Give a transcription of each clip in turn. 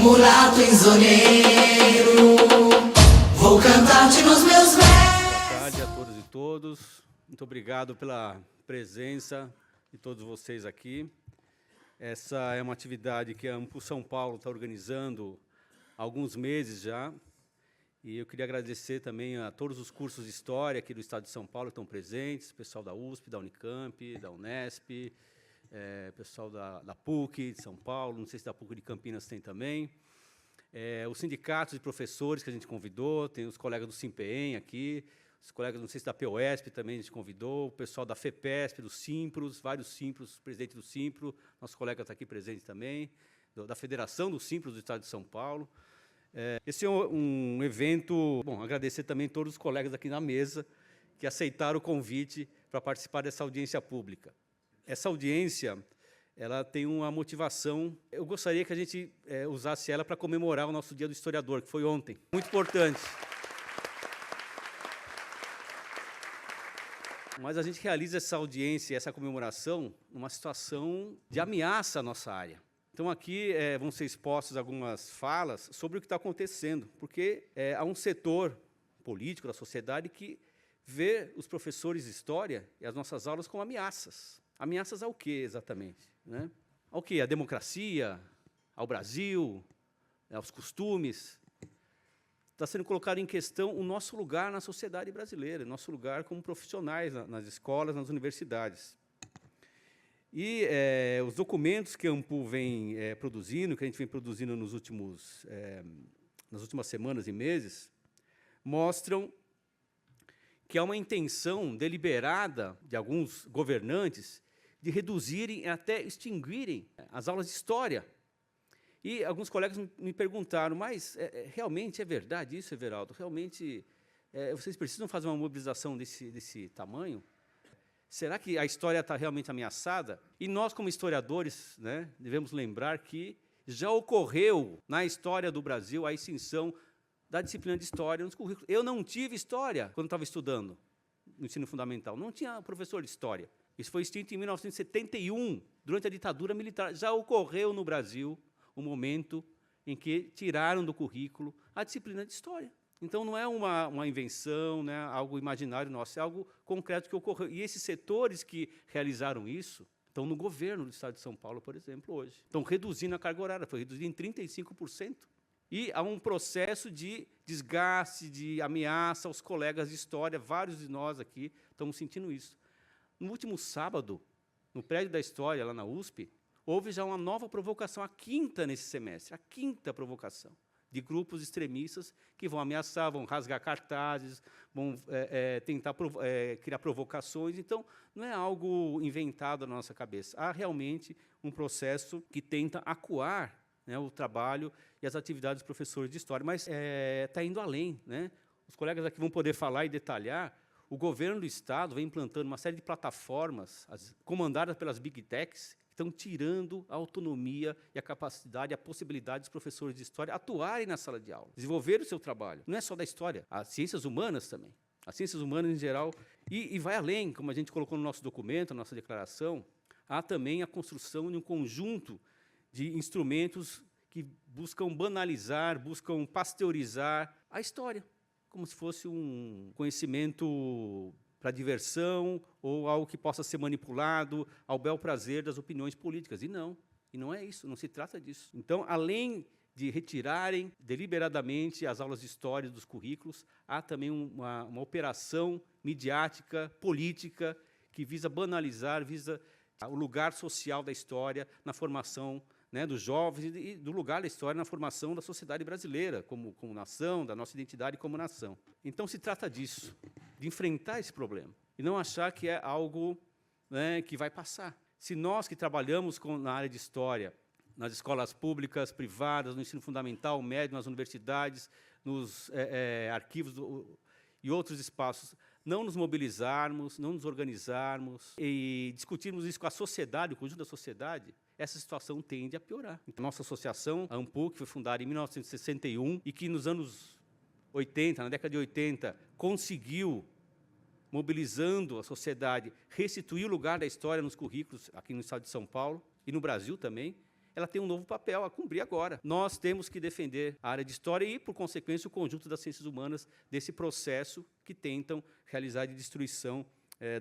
mulato insoneiro, vou cantar-te nos meus versos. Boa tarde a todos e todos. Muito obrigado pela presença de todos vocês aqui. Essa é uma atividade que a AMPU São Paulo está organizando há alguns meses já. E eu queria agradecer também a todos os cursos de História aqui do Estado de São Paulo que estão presentes, pessoal da USP, da Unicamp, da Unesp, pessoal da PUC de São Paulo, não sei se da PUC de Campinas tem também. Os sindicatos de professores que a gente convidou, tem os colegas do SIMPEM aqui, os colegas, não sei se da POESP também a gente convidou, o pessoal da FEPESP, do Simpros, vários Simpros, presidente do Simpro, nosso colega está aqui presente também, da Federação dos Simpros do Estado de São Paulo. Esse é um evento, bom, agradecer também a todos os colegas aqui na mesa que aceitaram o convite para participar dessa audiência pública. Essa audiência, ela tem uma motivação, eu gostaria que a gente usasse ela para comemorar o nosso Dia do Historiador, que foi ontem, muito importante. Mas a gente realiza essa audiência e essa comemoração numa situação de ameaça à nossa área. Então, aqui vão ser expostas algumas falas sobre o que está acontecendo, porque há um setor político da sociedade que vê os professores de História e as nossas aulas como ameaças. Ameaças ao quê, exatamente? Né? Ao quê? À democracia, ao Brasil, aos costumes. Está sendo colocado em questão o nosso lugar na sociedade brasileira, nosso lugar como profissionais nas escolas, nas universidades. E os documentos que a AMPU vem produzindo, que a gente vem produzindo nas últimas semanas e meses, mostram que há uma intenção deliberada de alguns governantes de reduzirem e até extinguirem as aulas de História. E alguns colegas me perguntaram, mas realmente é verdade isso, Everaldo? Realmente vocês precisam fazer uma mobilização desse tamanho? Será que a história está realmente ameaçada? E nós, como historiadores, né, devemos lembrar que já ocorreu na história do Brasil a extinção da disciplina de História nos currículos. Eu não tive História quando estava estudando no ensino fundamental. Não tinha professor de História. Isso foi extinto em 1971, durante a ditadura militar. Já ocorreu no Brasil um momento em que tiraram do currículo a disciplina de História. Então, não é uma invenção, né, algo imaginário nosso, é algo concreto que ocorreu. E esses setores que realizaram isso estão no governo do Estado de São Paulo, por exemplo, hoje. Estão reduzindo a carga horária, foi reduzida em 35%. E há um processo de desgaste, de ameaça aos colegas de História, vários de nós aqui estamos sentindo isso. No último sábado, no prédio da História, lá na USP, houve já uma nova provocação, a quinta nesse semestre, a quinta provocação, de grupos extremistas que vão ameaçar, vão rasgar cartazes, vão tentar criar provocações. Então, não é algo inventado na nossa cabeça. Há realmente um processo que tenta acuar, né, o trabalho e as atividades dos professores de História. Mas está indo além. Né? Os colegas aqui vão poder falar e detalhar. O governo do Estado vem implantando uma série de plataformas comandadas pelas Big Techs, estão tirando a autonomia e a capacidade, a possibilidade dos professores de História atuarem na sala de aula, desenvolver o seu trabalho. Não é só da História, as ciências humanas também. As ciências humanas em geral. E vai além, como a gente colocou no nosso documento, na nossa declaração, há também a construção de um conjunto de instrumentos que buscam banalizar, buscam pasteurizar a história, como se fosse um conhecimento para diversão ou algo que possa ser manipulado ao bel prazer das opiniões políticas. E não é isso, não se trata disso. Então, além de retirarem deliberadamente as aulas de História dos currículos, há também uma operação midiática, política, que visa banalizar, visa o lugar social da História na formação, né, dos jovens e do lugar da História na formação da sociedade brasileira, como nação, da nossa identidade como nação. Então, se trata disso, de enfrentar esse problema, e não achar que é algo, né, que vai passar. Se nós que trabalhamos na área de História, nas escolas públicas, privadas, no ensino fundamental, médio, nas universidades, nos arquivos e outros espaços, não nos mobilizarmos, não nos organizarmos e discutirmos isso com a sociedade, o conjunto da sociedade, essa situação tende a piorar. Então, nossa associação, a AMPU, que foi fundada em 1961 e que nos anos 80, na década de 80, conseguiu, mobilizando a sociedade, restituir o lugar da História nos currículos aqui no Estado de São Paulo e no Brasil também, ela tem um novo papel a cumprir agora. Nós temos que defender a área de História e, por consequência, o conjunto das ciências humanas desse processo que tentam realizar de destruição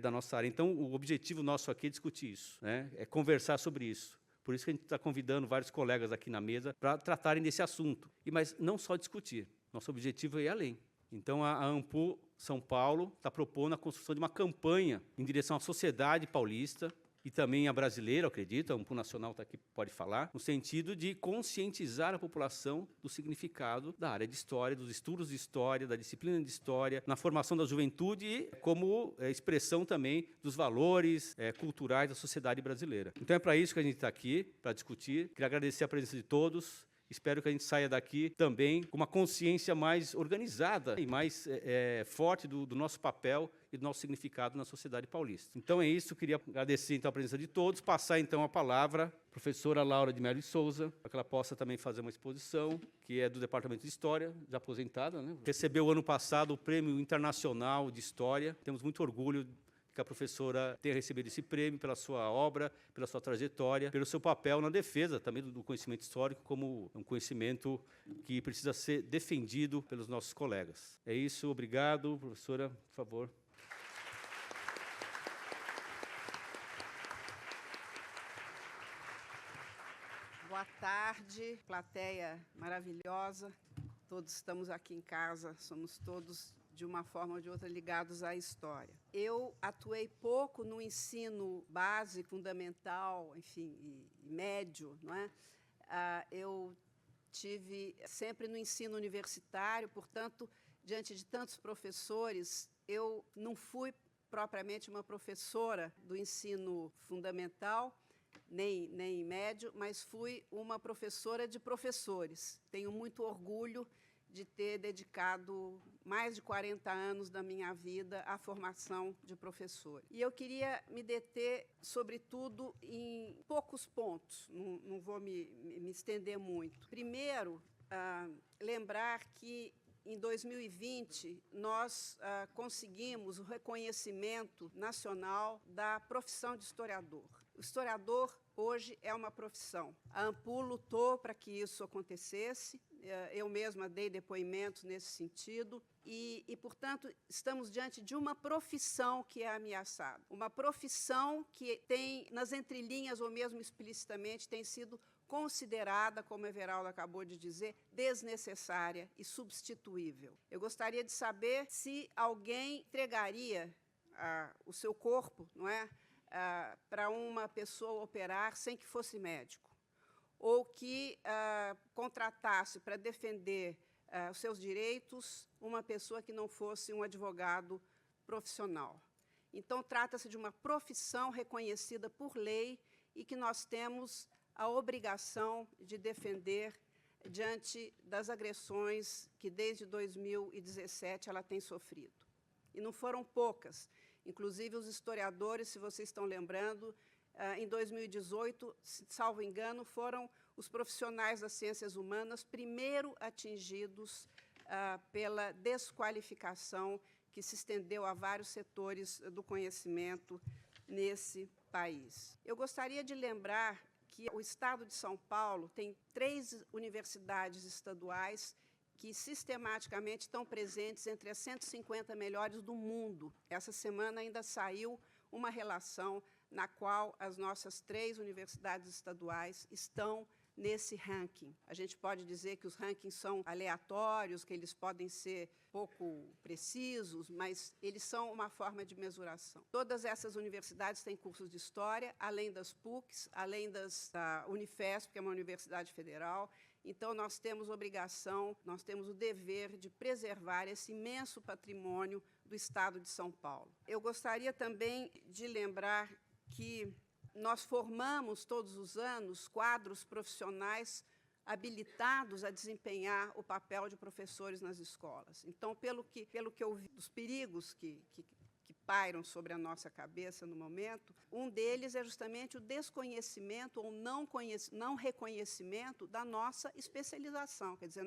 da nossa área. Então, o objetivo nosso aqui é discutir isso, né? É conversar sobre isso. Por isso que a gente está convidando vários colegas aqui na mesa para tratarem desse assunto. Mas não só discutir. Nosso objetivo é ir além. Então, a ANPU São Paulo está propondo a construção de uma campanha em direção à sociedade paulista e também à brasileira, eu acredito, a ANPU Nacional está aqui, pode falar, no sentido de conscientizar a população do significado da área de História, dos estudos de História, da disciplina de História, na formação da juventude e como expressão também dos valores culturais da sociedade brasileira. Então, é para isso que a gente está aqui, para discutir. Queria agradecer a presença de todos. Espero que a gente saia daqui também com uma consciência mais organizada e mais forte do nosso papel e do nosso significado na sociedade paulista. Então é isso, queria agradecer então a presença de todos, passar então a palavra à professora Laura de Mello de Souza, para que ela possa também fazer uma exposição, que é do Departamento de História, já aposentada, né? Recebeu ano passado o Prêmio Internacional de História, temos muito orgulho que a professora tenha recebido esse prêmio pela sua obra, pela sua trajetória, pelo seu papel na defesa também do conhecimento histórico como um conhecimento que precisa ser defendido pelos nossos colegas. É isso, obrigado. Professora, por favor. Boa tarde, plateia maravilhosa. Todos estamos aqui em casa, somos todos de uma forma ou de outra ligados à história. Eu atuei pouco no ensino básico, fundamental, enfim, e médio, não é? Eu tive sempre no ensino universitário, portanto, diante de tantos professores, eu não fui propriamente uma professora do ensino fundamental, nem médio, mas fui uma professora de professores. Tenho muito orgulho de ter dedicado mais de 40 anos da minha vida à formação de professor. E eu queria me deter, sobretudo, em poucos pontos, não vou me estender muito. Primeiro, lembrar que, em 2020, nós conseguimos o reconhecimento nacional da profissão de historiador. O historiador, hoje, é uma profissão. A ANPU lutou para que isso acontecesse. Eu mesma dei depoimentos nesse sentido. E, portanto, estamos diante de uma profissão que é ameaçada. Uma profissão que tem, nas entrelinhas, ou mesmo explicitamente, tem sido considerada, como Everaldo acabou de dizer, desnecessária e substituível. Eu gostaria de saber se alguém entregaria o seu corpo, não é, para uma pessoa operar sem que fosse médico, ou que contratasse para defender os seus direitos uma pessoa que não fosse um advogado profissional. Então, trata-se de uma profissão reconhecida por lei e que nós temos a obrigação de defender diante das agressões que, desde 2017, ela tem sofrido. E não foram poucas. Inclusive, os historiadores, se vocês estão lembrando, em 2018, salvo engano, foram os profissionais das ciências humanas primeiro atingidos pela desqualificação que se estendeu a vários setores do conhecimento nesse país. Eu gostaria de lembrar que o Estado de São Paulo tem 3 universidades estaduais que sistematicamente estão presentes entre as 150 melhores do mundo. Essa semana ainda saiu uma relação na qual as nossas 3 universidades estaduais estão nesse ranking. A gente pode dizer que os rankings são aleatórios, que eles podem ser pouco precisos, mas eles são uma forma de mesuração. Todas essas universidades têm cursos de história, além das PUCs, além da Unifesp, que é uma universidade federal. Então, nós temos obrigação, nós temos o dever de preservar esse imenso patrimônio do Estado de São Paulo. Eu gostaria também de lembrar que nós formamos, todos os anos, quadros profissionais habilitados a desempenhar o papel de professores nas escolas. Então, pelo que eu vi dos perigos que pairam sobre a nossa cabeça no momento, um deles é justamente o desconhecimento ou não reconhecimento da nossa especialização. Quer dizer,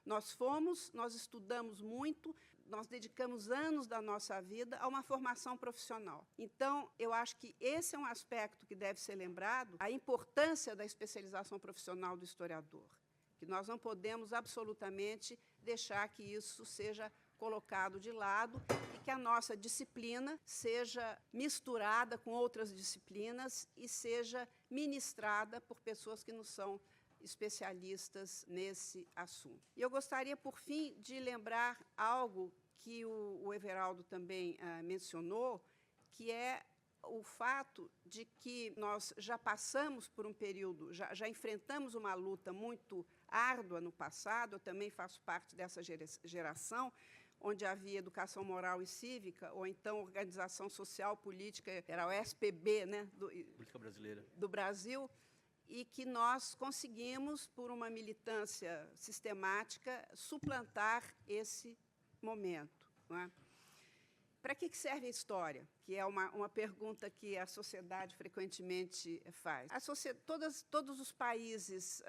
nós estudamos muito nós dedicamos anos da nossa vida a uma formação profissional. Então, eu acho que esse é um aspecto que deve ser lembrado, a importância da especialização profissional do historiador, que nós não podemos absolutamente deixar que isso seja colocado de lado e que a nossa disciplina seja misturada com outras disciplinas e seja ministrada por pessoas que não são especialistas nesse assunto. E eu gostaria, por fim, de lembrar algo que o Everaldo também mencionou, que é o fato de que nós já passamos por um período, já enfrentamos uma luta muito árdua no passado, eu também faço parte dessa geração, onde havia educação moral e cívica, ou então organização social política, era o SPB, né, Política Brasileira. do Brasil, e que nós conseguimos, por uma militância sistemática, suplantar esse momento. Não é? Para que serve a história? Que é uma pergunta que a sociedade frequentemente faz. Todos os países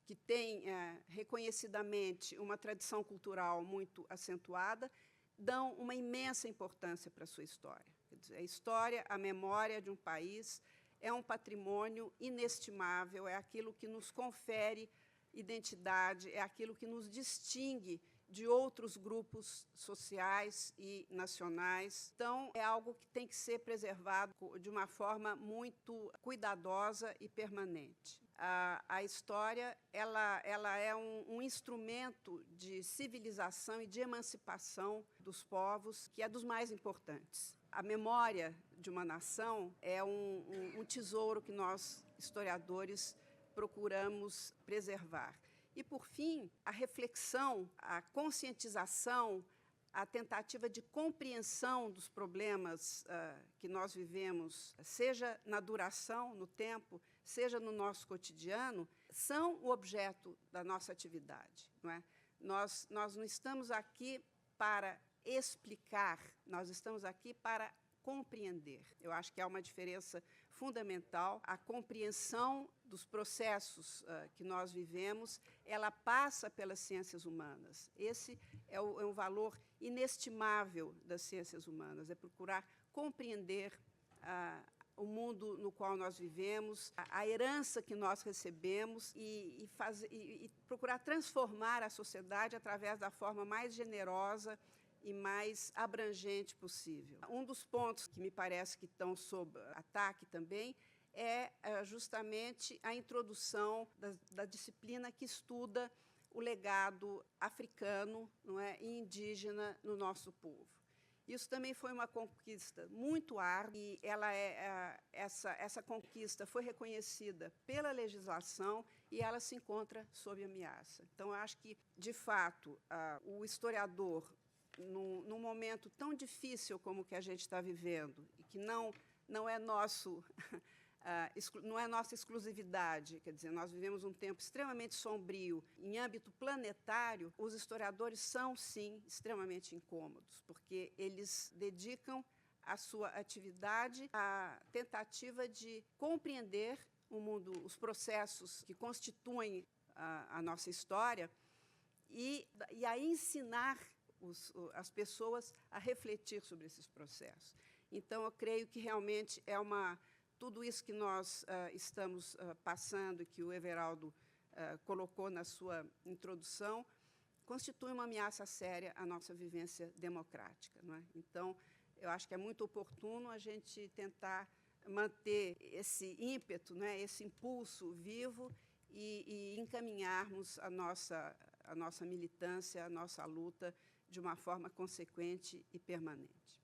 que têm reconhecidamente uma tradição cultural muito acentuada dão uma imensa importância para a sua história. Quer dizer, a história, a memória de um país é um patrimônio inestimável, é aquilo que nos confere identidade, é aquilo que nos distingue de outros grupos sociais e nacionais. Então, é algo que tem que ser preservado de uma forma muito cuidadosa e permanente. A história ela é um instrumento de civilização e de emancipação dos povos, que é dos mais importantes. A memória de uma nação é um tesouro que nós, historiadores, procuramos preservar. E, por fim, a reflexão, a conscientização, a tentativa de compreensão dos problemas que nós vivemos, seja na duração, no tempo, seja no nosso cotidiano, são o objeto da nossa atividade. Não é? Nós não estamos aqui para explicar, nós estamos aqui para compreender. Eu acho que há uma diferença fundamental. A compreensão dos processos que nós vivemos, ela passa pelas ciências humanas. Esse é um valor inestimável das ciências humanas, é procurar compreender o mundo no qual nós vivemos, a herança que nós recebemos e procurar transformar a sociedade através da forma mais generosa e mais abrangente possível. Um dos pontos que me parece que estão sob ataque também é justamente a introdução da disciplina que estuda o legado africano, não é, e indígena no nosso povo. Isso também foi uma conquista muito árdua e essa conquista foi reconhecida pela legislação e ela se encontra sob ameaça. Então, eu acho que, de fato, o historiador, num momento tão difícil como o que a gente está vivendo, e que não é nossa exclusividade, quer dizer, nós vivemos um tempo extremamente sombrio em âmbito planetário, os historiadores são, sim, extremamente incômodos, porque eles dedicam a sua atividade à tentativa de compreender o mundo, os processos que constituem a nossa história e a ensinar as pessoas a refletir sobre esses processos. Então, eu creio que realmente tudo isso que nós estamos passando e que o Everaldo colocou na sua introdução constitui uma ameaça séria à nossa vivência democrática. Não é? Então, eu acho que é muito oportuno a gente tentar manter esse ímpeto, não é? Esse impulso vivo e encaminharmos a nossa militância, a nossa luta de uma forma consequente e permanente.